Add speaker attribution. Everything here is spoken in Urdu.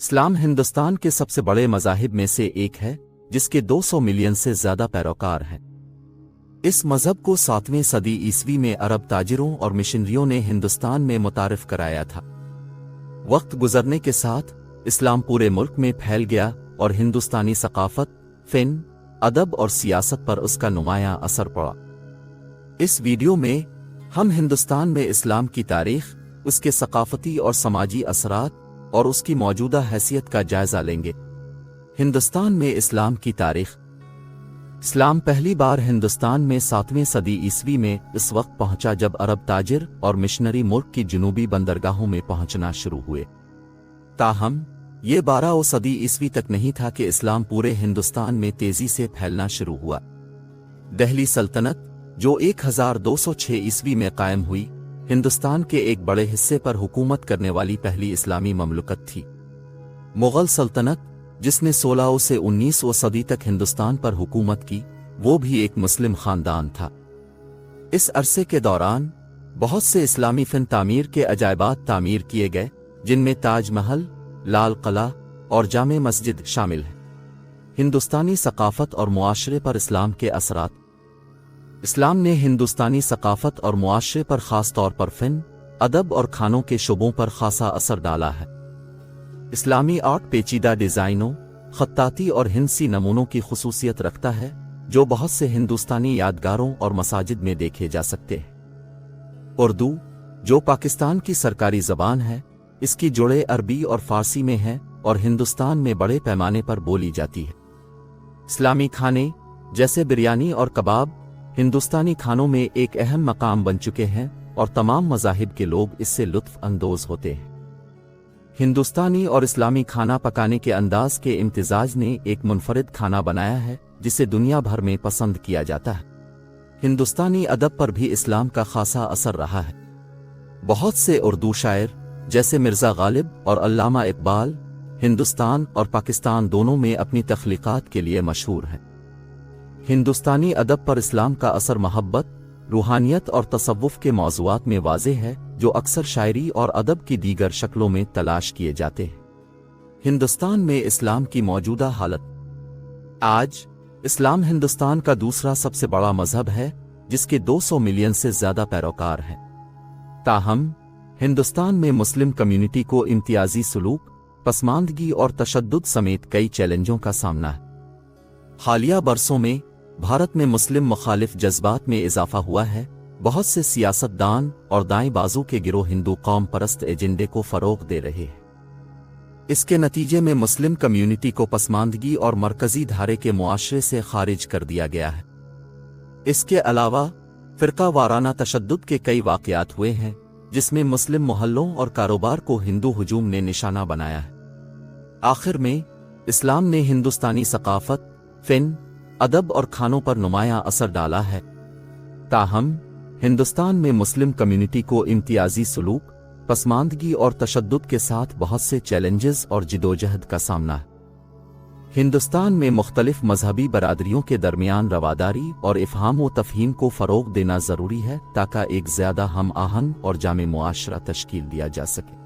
Speaker 1: اسلام ہندوستان کے سب سے بڑے مذاہب میں سے ایک ہے، جس کے 200 ملین سے زیادہ پیروکار ہیں۔ اس مذہب کو 7ویں صدی عیسوی میں عرب تاجروں اور مشنریوں نے ہندوستان میں متعارف کرایا تھا۔ وقت گزرنے کے ساتھ اسلام پورے ملک میں پھیل گیا اور ہندوستانی ثقافت، فن، ادب اور سیاست پر اس کا نمایاں اثر پڑا۔ اس ویڈیو میں ہم ہندوستان میں اسلام کی تاریخ، اس کے ثقافتی اور سماجی اثرات اور اس کی موجودہ حیثیت کا جائزہ لیں گے۔ ہندوستان میں اسلام کی تاریخ۔ اسلام پہلی بار ہندوستان میں 7ویں صدی عیسوی میں اس وقت پہنچا جب عرب تاجر اور مشنری ملک کی جنوبی بندرگاہوں میں پہنچنا شروع ہوئے۔ تاہم یہ 12 صدی عیسوی تک نہیں تھا کہ اسلام پورے ہندوستان میں تیزی سے پھیلنا شروع ہوا۔ دہلی سلطنت، جو 1206 عیسوی میں قائم ہوئی، ہندوستان کے ایک بڑے حصے پر حکومت کرنے والی پہلی اسلامی مملکت تھی۔ مغل سلطنت، جس نے 16 سے 19 صدی تک ہندوستان پر حکومت کی، وہ بھی ایک مسلم خاندان تھا۔ اس عرصے کے دوران بہت سے اسلامی فن تعمیر کے عجائبات تعمیر کیے گئے، جن میں تاج محل، لال قلعہ اور جامع مسجد شامل ہیں۔ ہندوستانی ثقافت اور معاشرے پر اسلام کے اثرات۔ اسلام نے ہندوستانی ثقافت اور معاشرے پر خاص طور پر فن، ادب اور کھانوں کے شعبوں پر خاصا اثر ڈالا ہے۔ اسلامی آرٹ پیچیدہ ڈیزائنوں، خطاطی اور ہندسی نمونوں کی خصوصیت رکھتا ہے، جو بہت سے ہندوستانی یادگاروں اور مساجد میں دیکھے جا سکتے ہیں۔ اردو، جو پاکستان کی سرکاری زبان ہے، اس کی جڑیں عربی اور فارسی میں ہیں اور ہندوستان میں بڑے پیمانے پر بولی جاتی ہے۔ اسلامی کھانے، جیسے بریانی اور کباب، ہندوستانی کھانوں میں ایک اہم مقام بن چکے ہیں اور تمام مذاہب کے لوگ اس سے لطف اندوز ہوتے ہیں۔ ہندوستانی اور اسلامی کھانا پکانے کے انداز کے امتزاج نے ایک منفرد کھانا بنایا ہے جسے دنیا بھر میں پسند کیا جاتا ہے۔ ہندوستانی ادب پر بھی اسلام کا خاصا اثر رہا ہے۔ بہت سے اردو شاعر، جیسے مرزا غالب اور علامہ اقبال، ہندوستان اور پاکستان دونوں میں اپنی تخلیقات کے لیے مشہور ہیں۔ ہندوستانی ادب پر اسلام کا اثر محبت، روحانیت اور تصوف کے موضوعات میں واضح ہے، جو اکثر شاعری اور ادب کی دیگر شکلوں میں تلاش کیے جاتے ہیں۔ ہندوستان میں اسلام کی موجودہ حالت۔ آج اسلام ہندوستان کا دوسرا سب سے بڑا مذہب ہے، جس کے 200 ملین سے زیادہ پیروکار ہیں۔ تاہم ہندوستان میں مسلم کمیونٹی کو امتیازی سلوک، پسماندگی اور تشدد سمیت کئی چیلنجوں کا سامنا ہے۔ حالیہ برسوں میں بھارت میں مسلم مخالف جذبات میں اضافہ ہوا ہے۔ بہت سے سیاست دان اور دائیں بازو کے گروہ ہندو قوم پرست ایجنڈے کو فروغ دے رہے ہیں۔ اس کے نتیجے میں مسلم کمیونٹی کو پسماندگی اور مرکزی دھارے کے معاشرے سے خارج کر دیا گیا ہے۔ اس کے علاوہ فرقہ وارانہ تشدد کے کئی واقعات ہوئے ہیں، جس میں مسلم محلوں اور کاروبار کو ہندو ہجوم نے نشانہ بنایا ہے۔ آخر میں اسلام نے ہندوستانی ثقافت، فن، ادب اور کھانوں پر نمایاں اثر ڈالا ہے۔ تاہم ہندوستان میں مسلم کمیونٹی کو امتیازی سلوک، پسماندگی اور تشدد کے ساتھ بہت سے چیلنجز اور جدوجہد کا سامنا ہے۔ ہندوستان میں مختلف مذہبی برادریوں کے درمیان رواداری اور افہام و تفہیم کو فروغ دینا ضروری ہے تاکہ ایک زیادہ ہم آہنگ اور جامع معاشرہ تشکیل دیا جا سکے۔